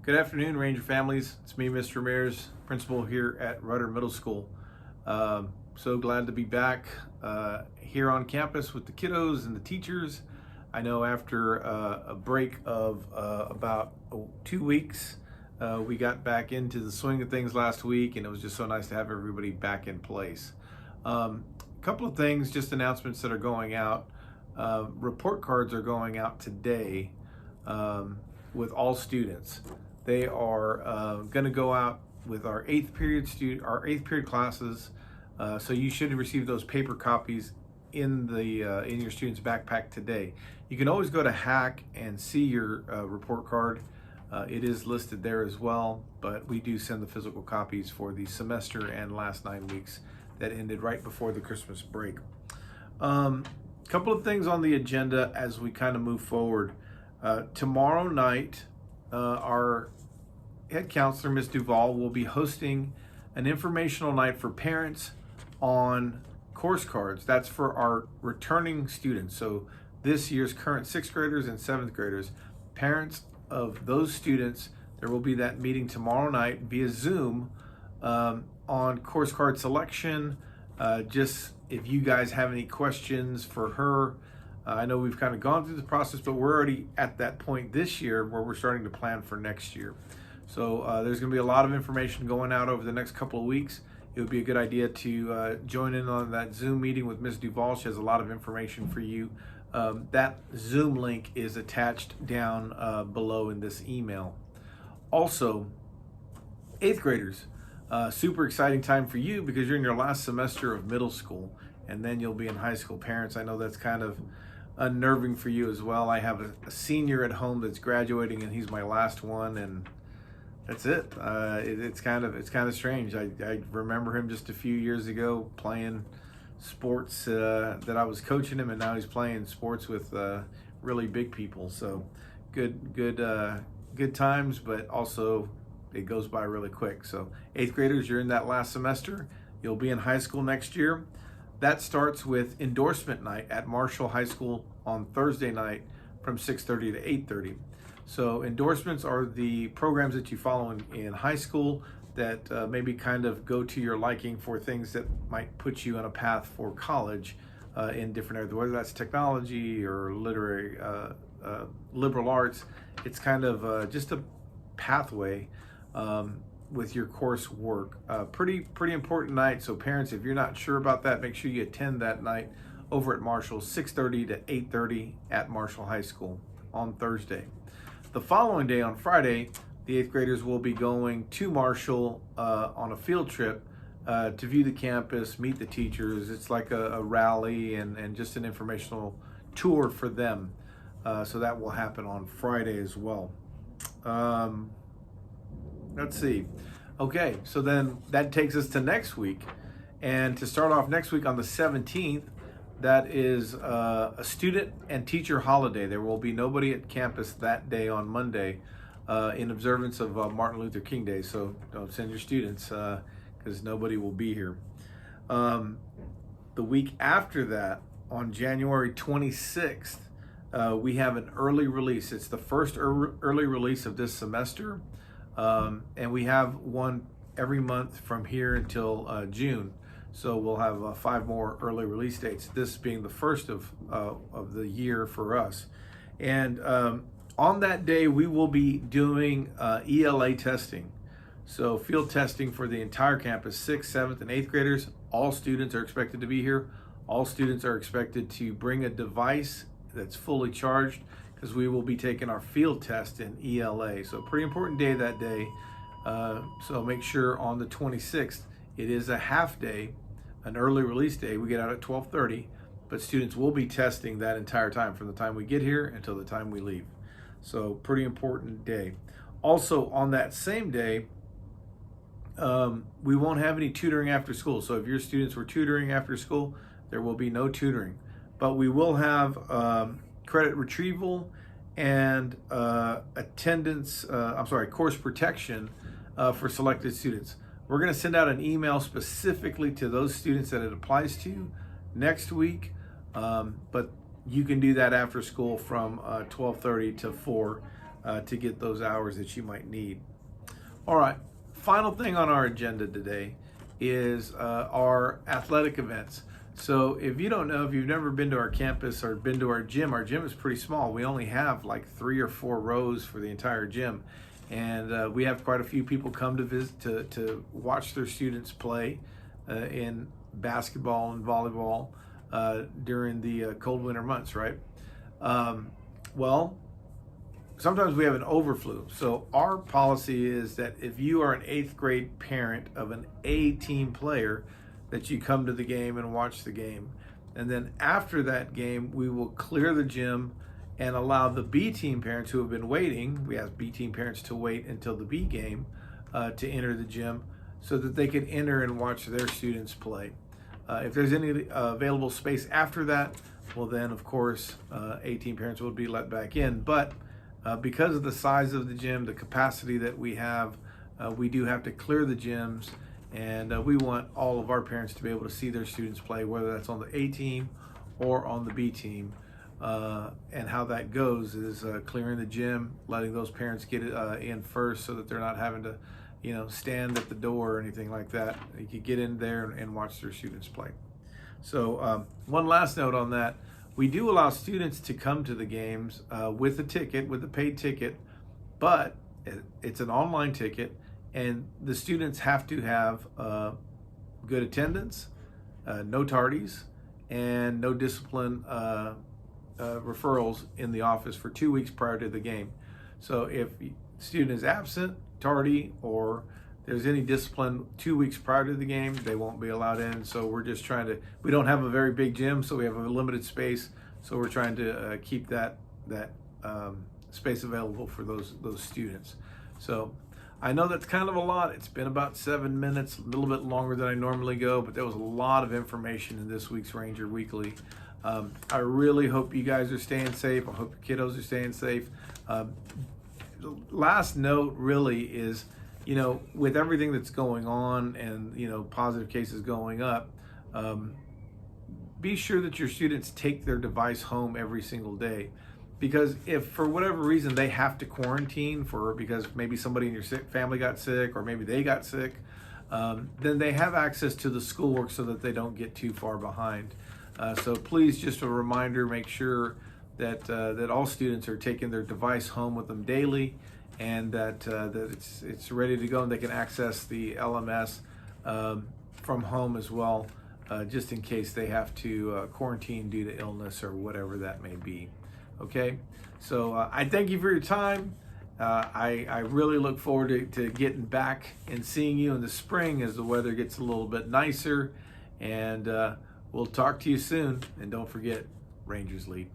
Good afternoon, Ranger families. It's me, Mr. Ramirez, principal here at Rudder Middle School. So glad to be back here on campus with the kiddos and the teachers. I know after a break of about 2 weeks, we got back into the swing of things last week, and it was just so nice to have everybody back in place. A couple of things, just announcements that are going out. Report cards are going out today with all students. They are going to go out with our eighth period classes. So you should receive those paper copies in your student's backpack today. You can always go to Hack and see your report card. It is listed there as well, but we do send the physical copies for the semester and last 9 weeks that ended right before the Christmas break. Couple of things on the agenda as we kind of move forward. Tomorrow night, our head counselor, Ms. Duvall, will be hosting an informational night for parents on course cards. That's for our returning students. So this year's current 6th graders and 7th graders, parents of those students, there will be that meeting tomorrow night via Zoom on course card selection. Just if you guys have any questions for her, I know we've kind of gone through the process, but we're already at that point this year where we're starting to plan for next year. So there's going to be a lot of information going out over the next couple of weeks. It would be a good idea to join in on that Zoom meeting with Ms. Duvall. She has a lot of information for you. That Zoom link is attached down below in this email. Also, 8th graders, super exciting time for you because you're in your last semester of middle school, and then you'll be in high school. Parents, I know that's kind of unnerving for you as well. I have a senior at home that's graduating, and he's my last one, and that's it. It's kind of strange. I remember him just a few years ago playing sports that I was coaching him, and now he's playing sports with really big people. So good times, but also it goes by really quick. So 8th graders, you're in that last semester. You'll be in high school next year. That starts with Endorsement Night at Marshall High School on Thursday night from 6:30 to 8:30. So endorsements are the programs that you follow in high school that maybe kind of go to your liking for things that might put you on a path for college in different areas, whether that's technology or literary, liberal arts. It's kind of just a pathway with your coursework. Pretty important night. So parents, if you're not sure about that, make sure you attend that night over at Marshall, 6:30 to 8:30 at Marshall High School on Thursday. The following day, on Friday, the 8th graders will be going to Marshall on a field trip to view the campus, meet the teachers. It's like a rally and just an informational tour for them. So that will happen on Friday as well. Let's see. Okay, so then that takes us to next week. And to start off next week on the 17th, that is a student and teacher holiday. There will be nobody at campus that day on Monday in observance of Martin Luther King Day. So don't send your students because nobody will be here. The week after that, on January 26th, we have an early release. It's the first early release of this semester. And we have one every month from here until June. So we'll have 5 more early release dates, this being the first of the year for us. And on that day, we will be doing ELA testing. So field testing for the entire campus, 6th, 7th, and 8th graders. All students are expected to be here. All students are expected to bring a device that's fully charged because we will be taking our field test in ELA. So pretty important day that day. So make sure on the 26th, it is a half day, an early release day. We get out at 12:30, but students will be testing that entire time from the time we get here until the time we leave. So pretty important day. Also on that same day, we won't have any tutoring after school. So if your students were tutoring after school, there will be no tutoring, but we will have credit retrieval and course protection for selected students. We're going to send out an email specifically to those students that it applies to next week, but you can do that after school from 12:30 to 4. to get those hours that you might need. All right, final thing on our agenda today is our athletic events. So if you don't know, if you've never been to our campus or been to our gym is pretty small. We only have like 3 or 4 rows for the entire gym. And we have quite a few people come to visit to watch their students play in basketball and volleyball during the cold winter months, right? Well, sometimes we have an overflow. So our policy is that if you are an 8th grade parent of an A team player, that you come to the game and watch the game. And then after that game, we will clear the gym and allow the B team parents who have been waiting, we ask B team parents to wait until the B game to enter the gym so that they can enter and watch their students play. If there's any available space after that, well then of course A team parents will be let back in. But because of the size of the gym, the capacity that we have, we do have to clear the gyms, and we want all of our parents to be able to see their students play, whether that's on the A team or on the B team. And how that goes is clearing the gym, letting those parents get in first so that they're not having to, stand at the door or anything like that. You can get in there and watch their students play. So one last note on that, we do allow students to come to the games with a ticket, with a paid ticket, but it's an online ticket, and the students have to have good attendance, no tardies, and no discipline referrals in the office for 2 weeks prior to the game. So if the student is absent, tardy, or there's any discipline 2 weeks prior to the game, they won't be allowed in. So we're just we don't have a very big gym, so we have a limited space. So we're trying to keep that space available for those students. So I know that's kind of a lot. It's been about 7 minutes, a little bit longer than I normally go, but there was a lot of information in this week's Ranger Weekly. I really hope you guys are staying safe. I hope your kiddos are staying safe. The last note really is, with everything that's going on and, positive cases going up, be sure that your students take their device home every single day. Because if for whatever reason they have to quarantine because maybe somebody in your family got sick or maybe they got sick, then they have access to the schoolwork so that they don't get too far behind. So please, just a reminder, make sure that all students are taking their device home with them daily, and that it's ready to go, and they can access the LMS from home as well, just in case they have to quarantine due to illness or whatever that may be. Okay, so I thank you for your time. I really look forward to getting back and seeing you in the spring as the weather gets a little bit nicer, and we'll talk to you soon. And don't forget, Rangers lead.